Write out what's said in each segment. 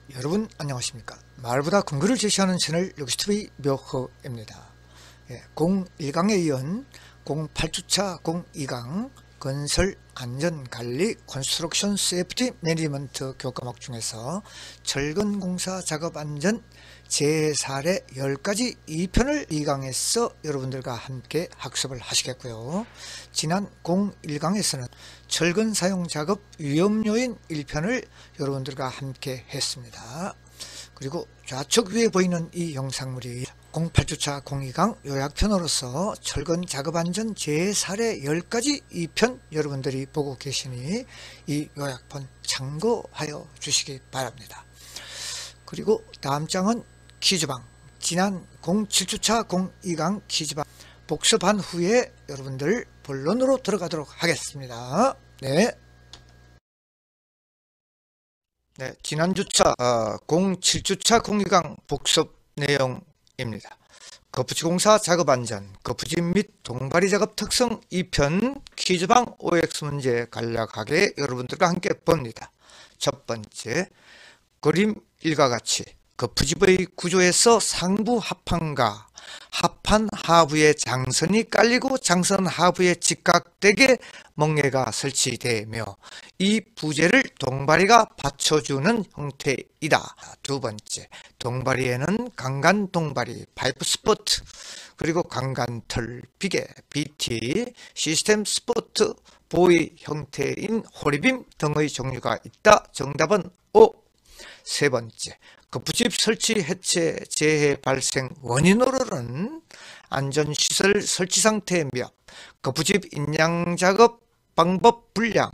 여러분 안녕하십니까. 말보다 근거를 제시하는 채널 럭시TV 묘허입니다. 01강에 이은 08주차 02강 건설 안전관리 컨스트럭션 세이프티 매니지먼트 교과목 중에서 철근공사 작업 안전 제4례 10가지 2편을 2강에서 여러분들과 함께 학습을 하시겠고요. 지난 01강에서는 철근 사용 작업 위험 요인 1편을 여러분들과 함께 했습니다. 그리고 좌측 위에 보이는 이 영상물이 08주차 02강 요약편으로서 철근 작업안전 제4례 10가지 2편 여러분들이 보고 계시니 이 요약본 참고하여 주시기 바랍니다. 그리고 다음 장은 퀴즈방, 지난 07주차 02강 퀴즈방 복습한 후에 여러분들 본론으로 들어가도록 하겠습니다. 네, 지난주차 07주차 02강 복습 내용입니다. 거푸집공사 작업안전, 거푸집 및 동바리 작업 특성 2편 퀴즈방 OX 문제 간략하게 여러분들과 함께 봅니다. 첫 번째, 그림 일과 같이 거푸집의 구조에서 상부 합판과 합판 하부에 장선이 깔리고 장선 하부에 직각되게 멍에가 설치되며 이 부재를 동바리가 받쳐주는 형태이다. 두 번째, 동바리에는 강간 동바리, 파이프 스포트, 그리고 강간털, 비계, BT, 시스템 스포트, 보이 형태인 호리빔 등의 종류가 있다. 정답은 O. 세 번째, 거푸집 설치 해체 재해 발생 원인으로는 안전시설 설치 상태 몇, 거푸집 인양 작업 방법 불량,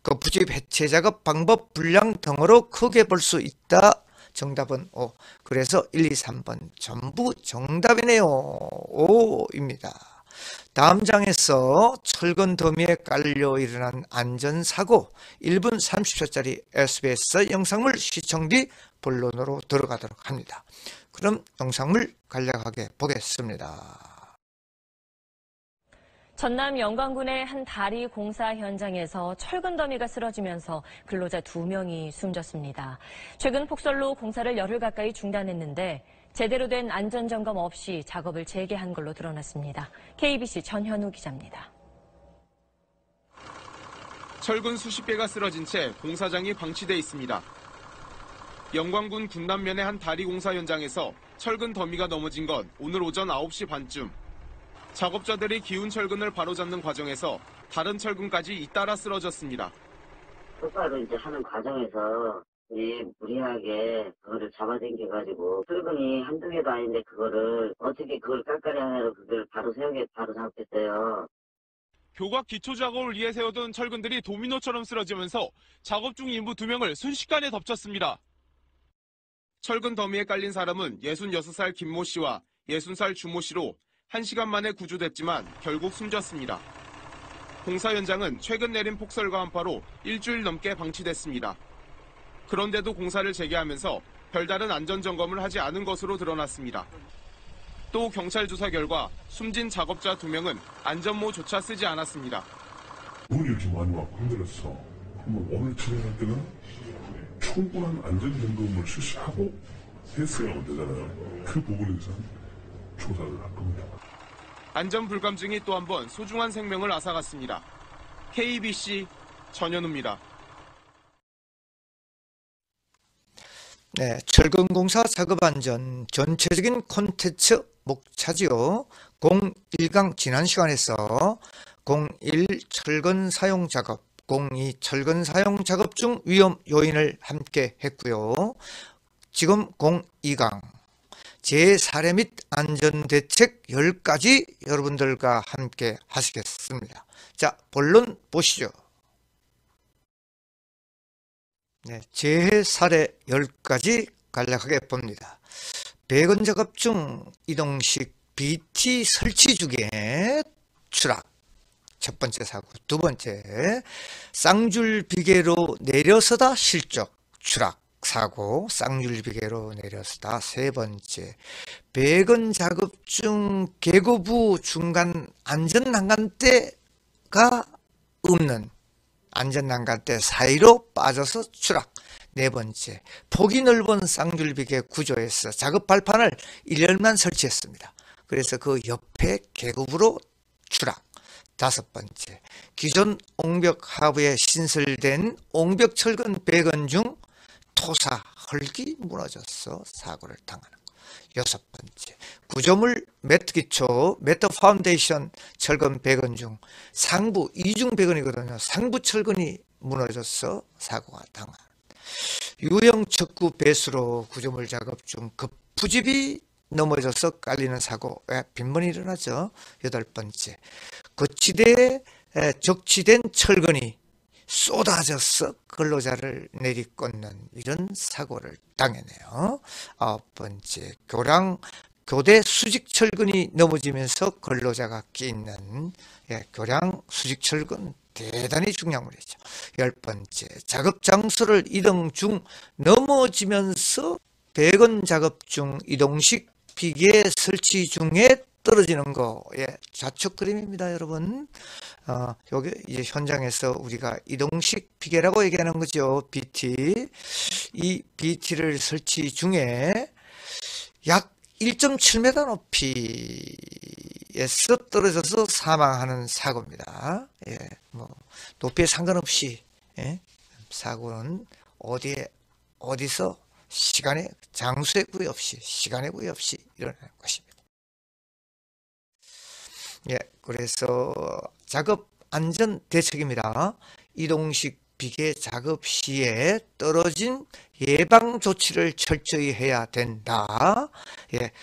거푸집 해체 작업 방법 불량 등으로 크게 볼 수 있다. 정답은 O. 그래서 1, 2, 3번 전부 정답이네요. O입니다. 다음 장에서 철근 더미에 깔려 일어난 안전사고 1분 30초짜리 SBS 영상물 시청 뒤 본론으로 들어가도록 합니다. 그럼 영상물 간략하게 보겠습니다. 전남 영광군의 한 다리 공사 현장에서 철근 더미가 쓰러지면서 근로자 2명이 숨졌습니다. 최근 폭설로 공사를 열흘 가까이 중단했는데 제대로 된 안전점검 없이 작업을 재개한 걸로 드러났습니다. KBC 전현우 기자입니다. 철근 수십 개가 쓰러진 채 공사장이 방치돼 있습니다. 영광군 군남면의 한 다리 공사 현장에서 철근 더미가 넘어진 건 오늘 오전 9시 반쯤. 작업자들이 기운 철근을 바로잡는 과정에서 다른 철근까지 잇따라 쓰러졌습니다. 똑바로 이제 하는 과정에서 무리하게 그거를 잡아당겨가지고 철근이 한두 개도 아닌데 그거를 어떻게 그걸 깎아내려 그걸 바로 세우게 바로 잡겠어요. 교각 기초 작업을 위해 세우던 철근들이 도미노처럼 쓰러지면서 작업 중 인부 2명을 순식간에 덮쳤습니다. 철근 더미에 깔린 사람은 66살 김모 씨와 60살 주모 씨로 1시간 만에 구조됐지만 결국 숨졌습니다. 공사 현장은 최근 내린 폭설과 한파로 일주일 넘게 방치됐습니다. 그런데도 공사를 재개하면서 별다른 안전점검을 하지 않은 것으로 드러났습니다. 또 경찰 조사 결과 숨진 작업자 2명은 안전모조차 쓰지 않았습니다. 물이 이렇게 많이 왔고 힘들었어. 그러면 오늘 진행할 때는 충분한 안전점검을 실시하고 했어야 되잖아요. 그 부분에 대해서는 조사를 할 겁니다. 안전불감증이 또 한 번 소중한 생명을 앗아갔습니다. KBC 전현우입니다. 네, 철근공사 작업안전 전체적인 콘텐츠 목차지요. 01강 지난 시간에서 01 철근 사용 작업, 02 철근 사용 작업 중 위험 요인을 함께 했고요. 지금 02강 제4례 및 안전대책 10가지 여러분들과 함께 하시겠습니다. 자, 본론 보시죠. 네, 제4례 10가지 간략하게 봅니다. 배건 작업 중 이동식 BT 설치 중에 추락. 첫 번째 사고. 두 번째, 쌍줄 비계로 내려서다 실적 추락 사고. 쌍줄 비계로 내려서다. 세 번째, 배건 작업 중 계고부 중간 안전난간대가 없는 안전난간대 사이로 빠져서 추락. 네 번째, 폭이 넓은 쌍줄비계 구조에서 작업 발판을 1열만 설치했습니다. 그래서 그 옆에 계급으로 추락. 다섯 번째, 기존 옹벽 하부에 신설된 옹벽 철근 배건 중 토사 헐기 무너져서 사고를 당하는 것. 여섯 번째, 구조물 매트 기초 매트 파운데이션 철근 배건 중 상부 이중 배건이거든요. 상부 철근이 무너져서 사고가 당한. 유형 척구 배수로 구조물 작업 중 급부집이 넘어져서 깔리는 사고에 빈번히 일어나죠. 여덟 번째, 거치대에 적치된 철근이 쏟아져서 근로자를 내리꽂는 이런 사고를 당했네요. 아홉 번째, 교대 수직 철근이 넘어지면서 근로자가 끼있는 교량 수직 철근 대단히 중요한 물이죠. 열 번째, 작업 장소를 이동 중 넘어지면서 배건 작업 중 이동식 비계 설치 중에 떨어지는 거, 좌측 그림입니다, 여러분. 여기 이제 현장에서 우리가 이동식 비계라고 얘기하는 거죠. BT. 이 BT를 설치 중에 약 1.7m 높이에서 떨어져서 사망하는 사고입니다. 높이에 상관없이, 사고는 어디서 시간에, 장소에 구애 없이, 시간에 구애 없이 일어나는 것입니다. 그래서 작업 안전 대책입니다. 이동식 비계 작업 시에 떨어진 예방 조치를 철저히 해야 된다.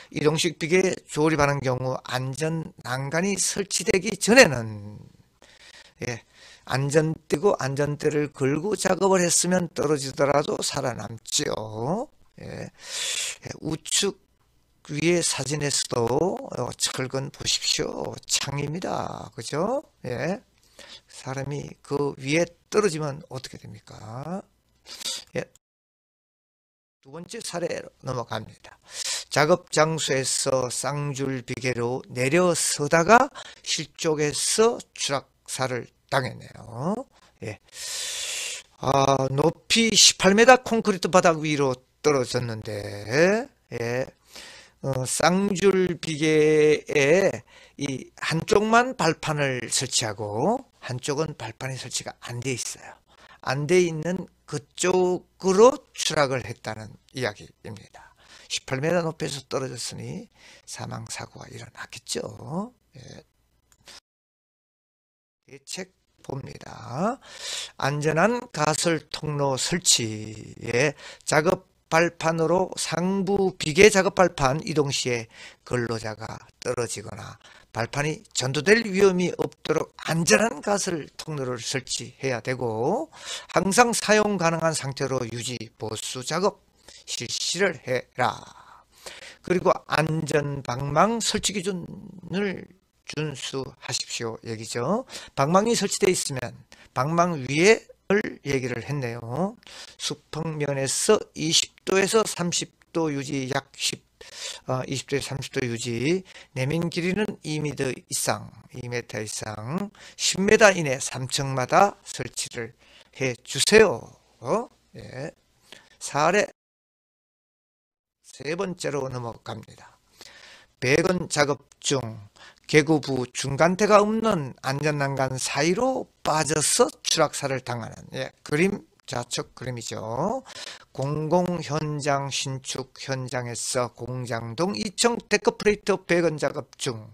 이동식 비계 조립하는 경우 안전 난간이 설치되기 전에는 안전띠고 안전대를 걸고 작업을 했으면 떨어지더라도 살아남지요. 우측 위에 사진에서도 철근 보십시오. 창입니다. 그죠? 사람이 그 위에 떨어지면 어떻게 됩니까? 두 번째 사례로 넘어갑니다. 작업 장소에서 쌍줄 비계로 내려서다가 실족해서 추락사를 당했네요. 높이 18m 콘크리트 바닥 위로 떨어졌는데, 쌍줄 비계에 이 한쪽만 발판을 설치하고 한쪽은 발판이 설치가 안 돼 있어요. 안 돼 있는 그쪽으로 추락을 했다는 이야기입니다. 18m 높이에서 떨어졌으니 사망사고가 일어났겠죠. 대책 봅니다. 안전한 가설 통로 설치에 작업 발판으로 상부 비계 작업 발판 이동 시에 근로자가 떨어지거나 발판이 전도될 위험이 없도록 안전한 가설 통로를 설치해야 되고, 항상 사용 가능한 상태로 유지 보수 작업 실시를 해라. 그리고 안전 방망 설치 기준을 준수하십시오 얘기죠. 방망이 설치되어 있으면 방망 위에 얘기를 했네요. 수평면에서 20도에서 30도 유지, 약 20도에서 30도 유지, 내면 길이는 2m 이상, 10m 이내 3층마다 설치를 해 주세요. 사례 세 번째로 넘어갑니다. 배건 작업 중 계구부 중간대가 없는 안전난간 사이로 빠져서 추락사를 당하는 그림, 좌측 그림이죠. 공공현장 신축 현장에서 공장동 2층 데크플레이트 배건 작업 중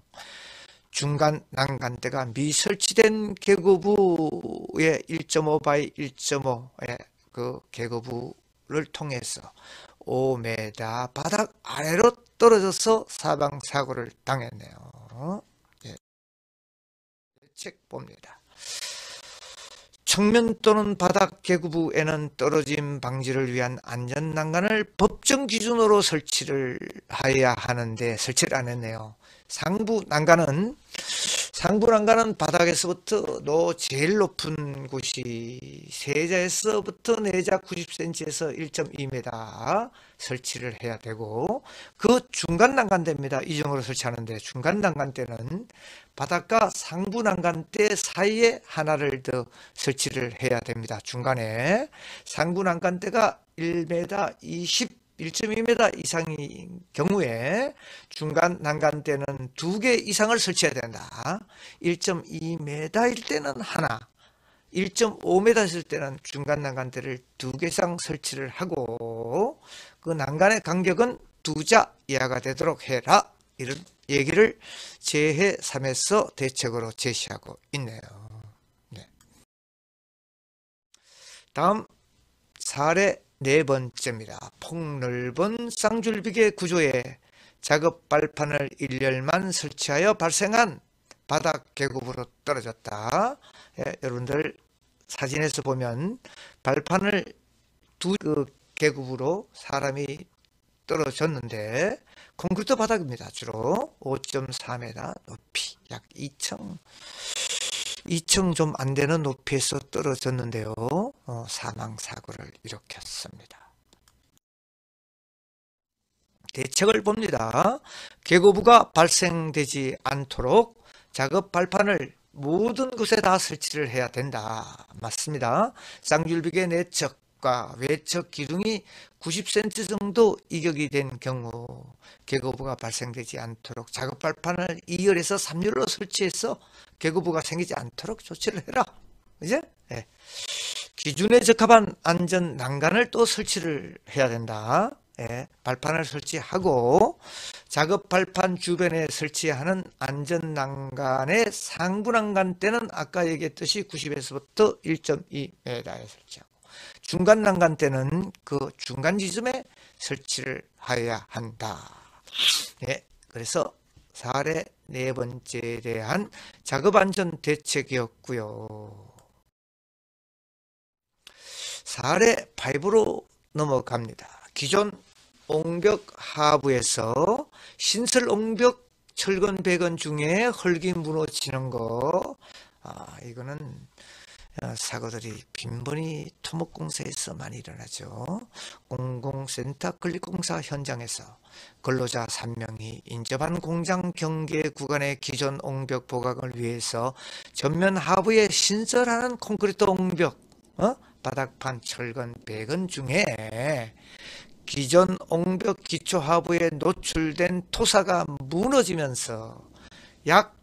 중간 난간대가 미설치된 계구부의 1.5 바이 1.5의 그 계구부를 통해서 5m 바닥 아래로 떨어져서 사망사고를 당했네요. 책 봅니다. 측면 또는 바닥 계구부에는 떨어짐 방지를 위한 안전난간을 법정 기준으로 설치를 해야 하는데 설치를 안 했네요. 상부 난간은 바닥에서부터 제일 높은 곳이 세자에서부터 내자 90cm에서 1.2m 설치를 해야 되고, 그 중간 난간대입니다. 이중으로 설치하는데 중간 난간대는 바닥과 상부 난간대 사이에 하나를 더 설치를 해야 됩니다. 중간에 상부 난간대가 1m 1.2m 이상인 경우에 중간 난간대는 2개 이상을 설치해야 된다. 1.2m일 때는 하나, 1.5m일 때는 중간 난간대를 2개 이상 설치를 하고 그 난간의 간격은 2자 이하가 되도록 해라. 이런 얘기를 재해 3에서 대책으로 제시하고 있네요. 네. 다음 사례 4번째입니다. 폭넓은 쌍줄비계 구조에 작업 발판을 일렬만 설치하여 발생한 바닥 계급으로 떨어졌다. 예, 여러분들 사진에서 보면 발판을 두 계급으로 사람이 떨어졌는데 콘크리트 바닥입니다. 주로 5.4m 높이 약 2층 좀 안 되는 높이에서 떨어졌는데요. 사망사고를 일으켰습니다. 대책을 봅니다. 계고부가 발생되지 않도록 작업 발판을 모든 곳에 다 설치를 해야 된다. 맞습니다. 쌍줄비계 내측과 외측 기둥이 90cm 정도 이격이 된 경우 계고부가 발생되지 않도록 작업 발판을 2열에서 3열로 설치해서 계고부가 생기지 않도록 조치를 해라. 이제 네. 기준에 적합한 안전 난간을 또 설치를 해야 된다. 네. 발판을 설치하고 작업 발판 주변에 설치하는 안전 난간의 상부 난간대는 아까 얘기했듯이 90에서부터 1.2m에 설치하고 중간 난간대는 그 중간 지점에 설치를 해야 한다. 네. 그래서 사례 4번째에 대한 작업안전 대책이었고요. 사례 5로 넘어갑니다. 기존 옹벽 하부에서 신설 옹벽 철근 배건 중에 흙이 무너지는 거, 이거는 사고들이 빈번히 토목공사에서 많이 일어나죠. 공공센터 건립공사 현장에서 근로자 3명이 인접한 공장 경계 구간의 기존 옹벽 보강을 위해서 전면 하부에 신설하는 콘크리트 옹벽, 바닥판 철근 배건 중에 기존 옹벽 기초 하부에 노출된 토사가 무너지면서 약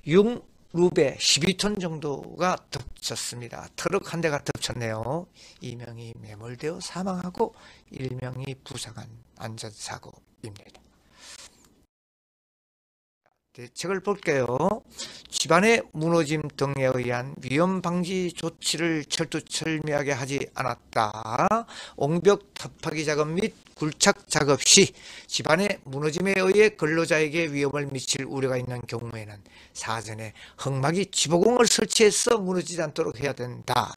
6루베 12톤 정도가 덮쳤습니다. 트럭 한 대가 덮쳤네요. 2명이 매몰되어 사망하고 1명이 부상한 안전사고입니다. 대책을 볼게요. 집안의 무너짐 등에 의한 위험 방지 조치를 철두철미하게 하지 않았다. 옹벽 타파기 작업 및 굴착 작업 시 집안의 무너짐에 의해 근로자에게 위험을 미칠 우려가 있는 경우에는 사전에 흙막이 지보공을 설치해서 무너지지 않도록 해야 된다.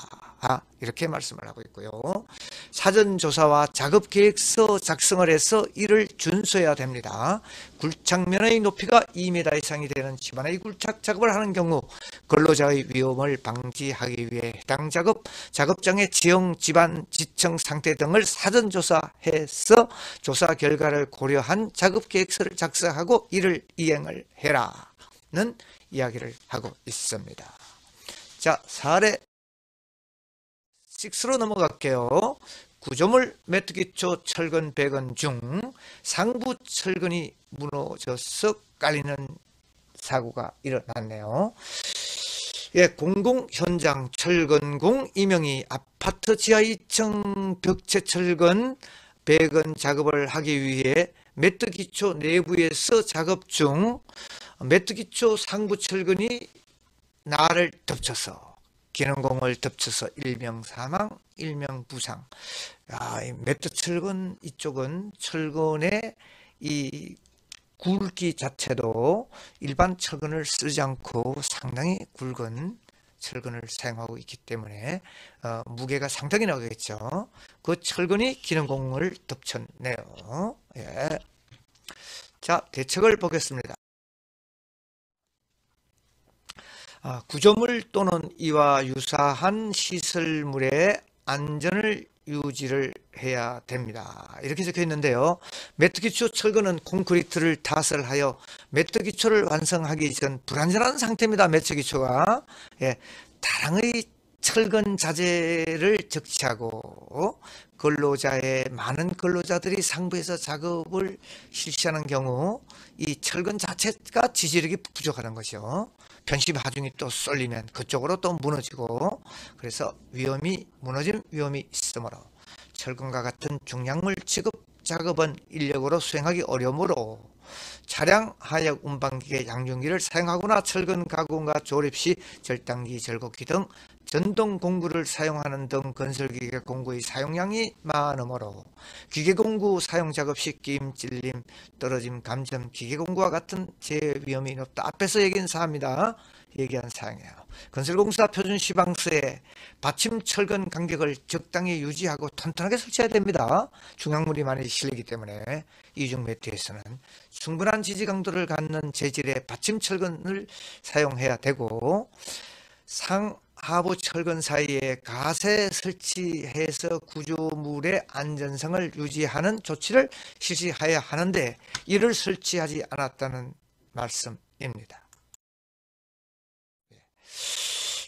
이렇게 말씀을 하고 있고요. 사전조사와 작업계획서 작성을 해서 이를 준수해야 됩니다. 굴착면의 높이가 2m 이상이 되는 집안의 굴착 작업을 하는 경우 근로자의 위험을 방지하기 위해 해당 작업장의 지형, 집안, 지층 상태 등을 사전조사해서 조사 결과를 고려한 작업계획서를 작성하고 이를 이행을 해라는 이야기를 하고 있습니다. 자, 사례 6로 넘어갈게요. 구조물 매트기초 철근 배건 중 상부 철근이 무너져서 깔리는 사고가 일어났네요. 예, 공공 현장 철근공 2명이 아파트 지하 2층 벽체 철근 배건 작업을 하기 위해 매트기초 내부에서 작업 중 매트기초 상부 철근이 나를 덮쳐서 기능공을 덮쳐서 1명 사망, 1명 부상. 이 매트 철근 이쪽은 철근의 이 굵기 자체도 일반 철근을 쓰지 않고 상당히 굵은 철근을 사용하고 있기 때문에 무게가 상당히 나가겠죠. 그 철근이 기능공을 덮쳤네요. 예. 자, 대책을 보겠습니다. 구조물 또는 이와 유사한 시설물의 안전을 유지를 해야 됩니다. 이렇게 적혀 있는데요. 매트기초 철근은 콘크리트를 타설하여 매트기초를 완성하기 전 불안전한 상태입니다. 매트기초가. 예, 다량의 철근 자재를 적치하고 근로자의 많은 근로자들이 상부에서 작업을 실시하는 경우 이 철근 자체가 지지력이 부족하는 거죠. 편심 하중이 또 쏠리면 그쪽으로 또 무너지고, 그래서 무너짐 위험이 있으므로 철근과 같은 중량물 취급 작업은 인력으로 수행하기 어려우므로 차량, 하역, 운반기계, 양중기를 사용하거나 철근 가공과 조립 시 절단기, 절곡기 등 전동 공구를 사용하는 등 건설기계 공구의 사용량이 많으므로 기계공구 사용 작업 시 끼임, 찔림, 떨어짐, 감점, 기계공구와 같은 재해 위험이 높다. 앞에서 얘기한 사항이에요. 건설공사 표준 시방서에 받침 철근 간격을 적당히 유지하고 튼튼하게 설치해야 됩니다. 중량물이 많이 실리기 때문에 이중 매트에서는 충분한 지지 강도를 갖는 재질의 받침 철근을 사용해야 되고, 상하부 철근 사이에 가세 설치해서 구조물의 안전성을 유지하는 조치를 실시해야 하는데 이를 설치하지 않았다는 말씀입니다.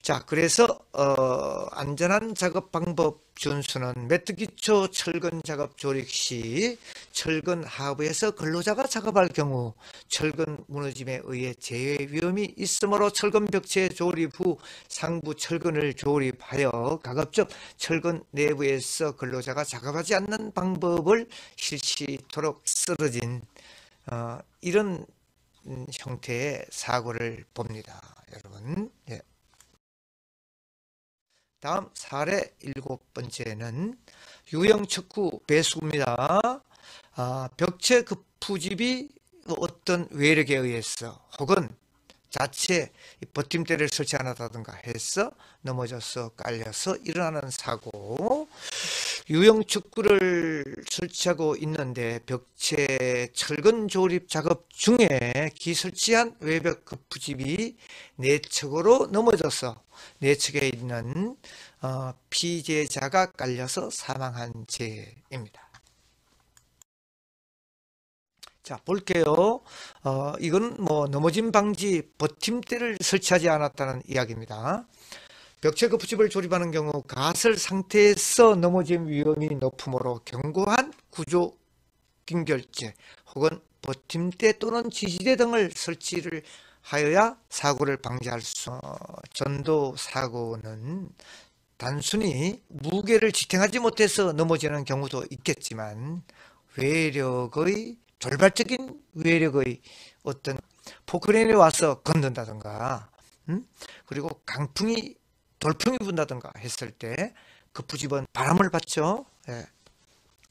자, 그래서 안전한 작업 방법 준수는 매트 기초 철근 작업 조립 시 철근 하부에서 근로자가 작업할 경우 철근 무너짐에 의해 재해 위험이 있으므로 철근 벽체 조립 후 상부 철근을 조립하여 가급적 철근 내부에서 근로자가 작업하지 않는 방법을 실시토록 쓰러진 이런 형태의 사고를 봅니다. 여러분. 예. 다음 사례 7번째는 유형 척구 배수구입니다. 벽체 급부집이 어떤 외력에 의해서 혹은 자체 버팀대를 설치 안 하다든가 해서 넘어져서 깔려서 일어나는 사고. 유형 척구를 설치하고 있는데 벽체 철근 조립 작업 중에 기설치한 외벽 급부집이 내측으로 넘어져서 내측에 있는 피해자가 깔려서 사망한 재입니다. 자, 볼게요. 이건 넘어짐 방지 버팀대를 설치하지 않았다는 이야기입니다. 벽체 급부집을 조립하는 경우 가설 상태에서 넘어짐 위험이 높으므로 견고한 구조 긴결제 혹은 버팀대 또는 지지대 등을 설치를 하여야 사고를 방지할 수. 전도 사고는 단순히 무게를 지탱하지 못해서 넘어지는 경우도 있겠지만 돌발적인 외력의 어떤 포크레인이 와서 건든다든가, 그리고 돌풍이 분다든가 했을 때 급부집은 바람을 받죠. 예.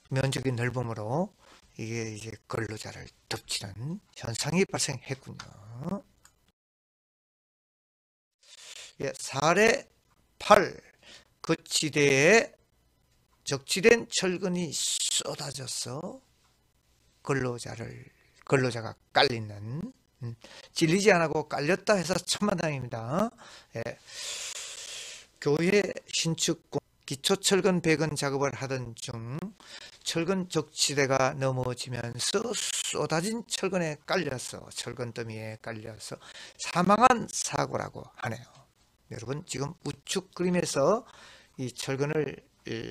면적이 넓으므로 이게 이제 근로자를 덮치는 현상이 발생했군요. 예, 사례 8. 거치대에 적치된 철근이 쏟아져서 근로자가 깔리는, 찔리지 않고 깔렸다 해서 천만다행입니다. 예. 교회 신축 기초철근 배근 작업을 하던 중 철근 적치대가 넘어지면서 쏟아진 철근에 깔려서 철근 더미에 깔려서 사망한 사고라고 하네요. 여러분 지금 우측 그림에서 이 철근을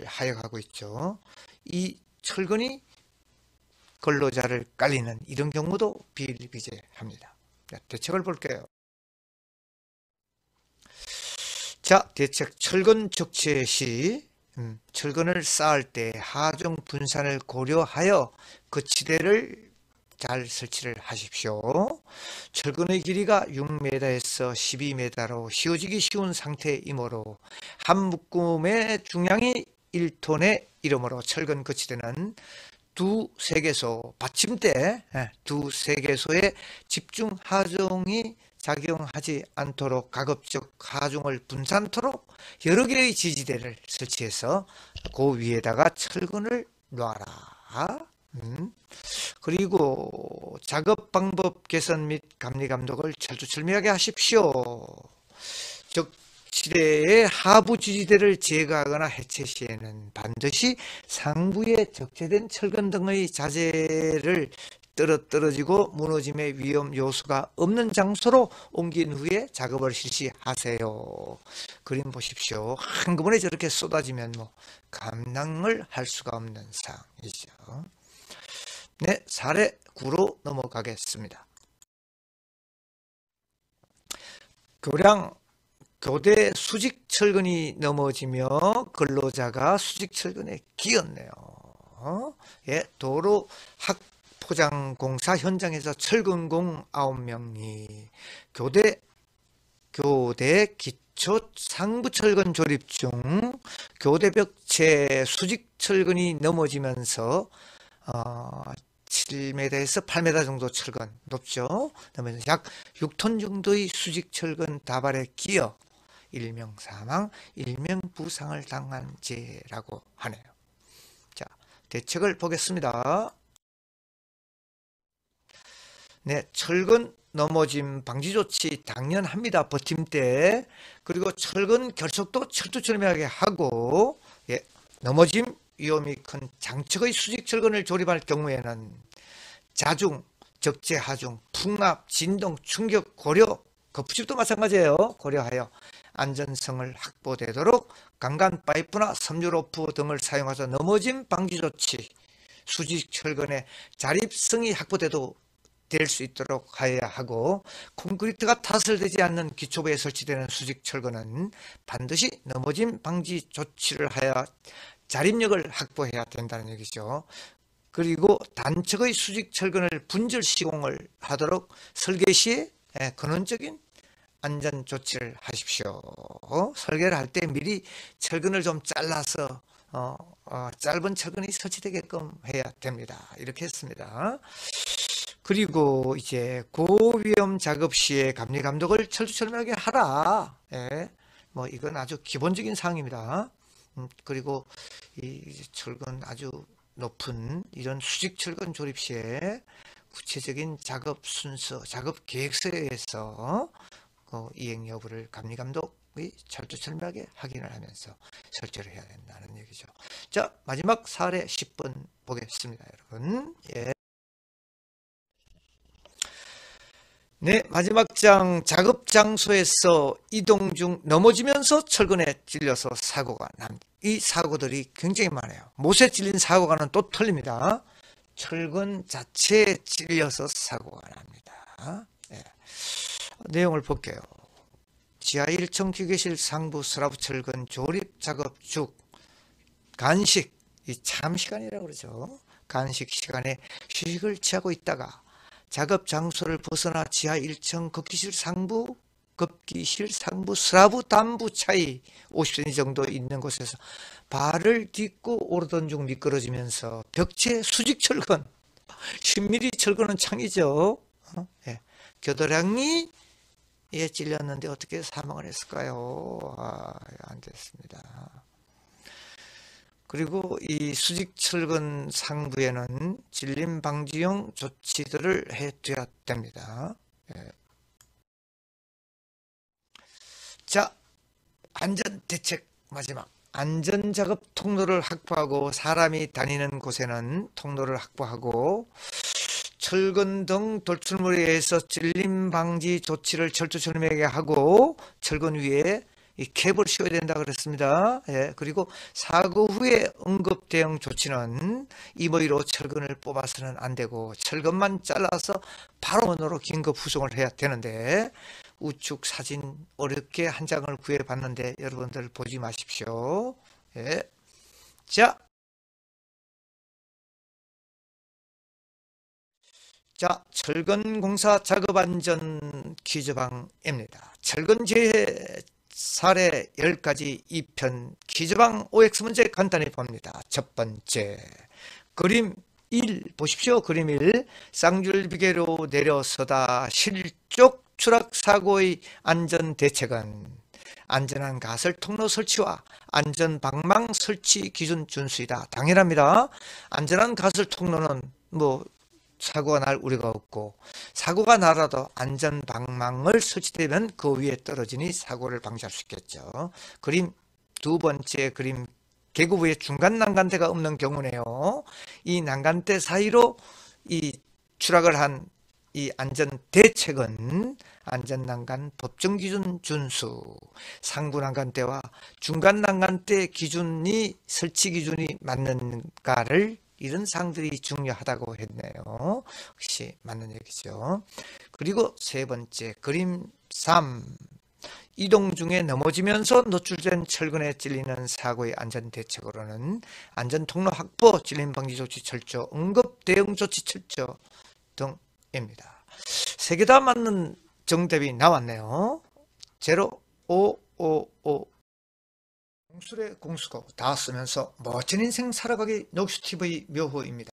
하역하고 있죠. 이 철근이 근로자를 깔리는 이런 경우도 비일비재합니다. 대책을 볼게요. 자, 대책. 철근 적체 시 철근을 쌓을 때 하중 분산을 고려하여 거치대를 잘 설치를 하십시오. 철근의 길이가 6m에서 12m로 휘어지기 쉬운 상태이므로 한 묶음의 중량이 1톤에 이르므로 철근 거치대는 두세 개소 받침대 두세 개소의 집중 하중이 작용하지 않도록 가급적 하중을 분산토록 여러 개의 지지대를 설치해서 그 위에다가 철근을 놔라. 그리고 작업 방법 개선 및 감리 감독을 철두철미하게 하십시오. 적치대의 하부 지지대를 제거하거나 해체 시에는 반드시 상부에 적재된 철근 등의 자재를 떨어지고 무너짐의 위험 요소가 없는 장소로 옮긴 후에 작업을 실시하세요. 그림 보십시오. 한꺼번에 저렇게 쏟아지면 뭐 감당을 할 수가 없는 상황이죠. 네, 사례 9로 넘어가겠습니다. 교대 수직 철근이 넘어지며 근로자가 수직 철근에 끼었네요. 예, 도로 학포장 공사 현장에서 철근공 9명이 교대 기초 상부 철근 조립 중 교대벽체 수직 철근이 넘어지면서 7m에서 8m 정도 철근 높죠. 그러면 약 6톤 정도의 수직 철근 다발에 끼어 1명 사망, 1명 부상을 당한 죄라고 하네요. 자, 대책을 보겠습니다. 네, 철근 넘어짐 방지 조치 당연합니다. 버팀대. 그리고 철근 결속도 철두철미하게 하고, 예, 넘어짐 위험이 큰 장척의 수직 철근을 조립할 경우에는 자중, 적재, 하중, 풍압, 진동, 충격 고려, 거푸집도 마찬가지예요. 고려하여 안전성을 확보되도록 강간 파이프나 섬유 로프 등을 사용해서 넘어짐 방지 조치, 수직 철근의 자립성이 확보돼도 될 수 있도록 하여야 하고, 콘크리트가 타설되지 않는 기초부에 설치되는 수직 철근은 반드시 넘어짐 방지 조치를 하여 자립력을 확보해야 된다는 얘기죠. 그리고 단척의 수직 철근을 분절 시공을 하도록 설계 시에 근원적인 안전 조치를 하십시오. 설계를 할 때 미리 철근을 좀 잘라서 짧은 철근이 설치되게끔 해야 됩니다. 이렇게 했습니다. 그리고 이제 고위험 작업 시에 감리 감독을 철두철미하게 하라. 예, 뭐 이건 아주 기본적인 사항입니다. 그리고 이 철근 아주 높은 이런 수직 철근 조립 시에 구체적인 작업 순서, 작업 계획서에 의해서 이행 여부를 감리 감독이 철두철미하게 확인을 하면서 설치를 해야 된다는 얘기죠. 자, 마지막 사례 10번 보겠습니다, 여러분. 예. 네, 마지막 장, 작업 장소에서 이동 중 넘어지면서 철근에 찔려서 사고가 납니다. 이 사고들이 굉장히 많아요. 못에 찔린 사고가는 또 틀립니다. 철근 자체에 찔려서 사고가 납니다. 네. 내용을 볼게요. 지하 1층 기계실 상부 슬라브 철근 조립 작업 중 간식, 이 참 시간이라고 그러죠. 간식 시간에 휴식을 취하고 있다가 작업 장소를 벗어나 지하 1층 급기실 상부 슬라브 단부 차이 50cm 정도 있는 곳에서 발을 딛고 오르던 중 미끄러지면서 벽체 수직 철근 10mm 철근은 창이죠. 예. 겨드랑이에 찔렸는데 어떻게 사망을 했을까요? 안 됐습니다. 그리고 이 수직 철근 상부에는 찔림 방지용 조치들을 해둬야 됩니다. 예. 자, 안전 대책 마지막. 안전작업 통로를 확보하고 사람이 다니는 곳에는 통로를 확보하고 철근 등 돌출물에 의해서 찔림 방지 조치를 철두철미하게 하고 철근 위에 이 캡을 씌워야 된다 그랬습니다. 예, 그리고 사고 후에 응급 대응 조치는 임의로 철근을 뽑아서는 안 되고 철근만 잘라서 바로 원으로 긴급 후송을 해야 되는데 우측 사진 어렵게 한 장을 구해 봤는데 여러분들 보지 마십시오. 예. 자, 철근 공사 작업 안전 퀴즈방입니다. 철근 재해 사례 10가지 2편 퀴즈방 OX 문제 간단히 봅니다. 첫 번째, 그림 1 보십시오. 그림 1, 쌍줄비계로 내려서다 실족 추락 사고의 안전 대책은 안전한 가설 통로 설치와 안전 방망 설치 기준 준수이다. 당연합니다. 안전한 가설 통로는 뭐 사고가 날 우려가 없고 사고가 나라도 안전 방망을 설치되면 그 위에 떨어지니 사고를 방지할 수 있겠죠. 그림 두 번째 그림 계곡 위에 중간 난간대가 없는 경우네요. 이 난간대 사이로 이 추락을 한 이 안전대책은 안전난간 법정기준 준수, 상부난간대와 중간난간대 기준이 설치 기준이 맞는가를 이런 사항들이 중요하다고 했네요. 역시 맞는 얘기죠. 그리고 세 번째 그림 3. 이동 중에 넘어지면서 노출된 철근에 찔리는 사고의 안전대책으로는 안전통로 확보, 찔림 방지 조치 철저, 응급 대응 조치 철저 등입니다. 세 개 다 맞는 정답이 나왔네요. 0555 공술의 공수고 다 쓰면서 멋진 인생 살아가기 녹수TV 묘호입니다.